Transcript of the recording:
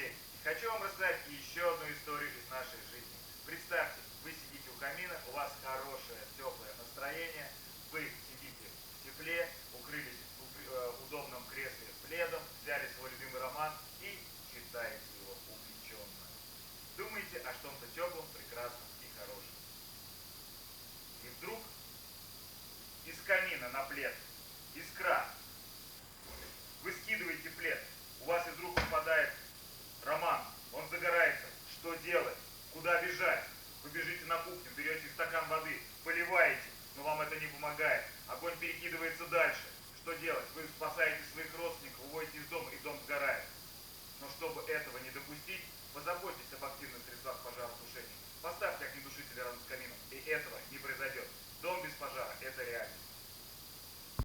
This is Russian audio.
день. Хочу вам рассказать еще одну историю из нашей жизни. Представьте, вы сидите у камина, у вас хорошее, теплое настроение, вы сидите в тепле, укрылись в удобном кресле пледом, взяли свой любимый роман и читаете его увлеченно. Думаете о чем-то теплом, прекрасном и хорошем. И вдруг из камина на плед искра. Вы скидываете плед, у вас из рук выпадает роман, он загорается. Что делать? Куда бежать? Вы бежите на кухню, берете стакан воды, поливаете, но вам это не помогает. Огонь перекидывается дальше. Что делать? Вы спасаете свои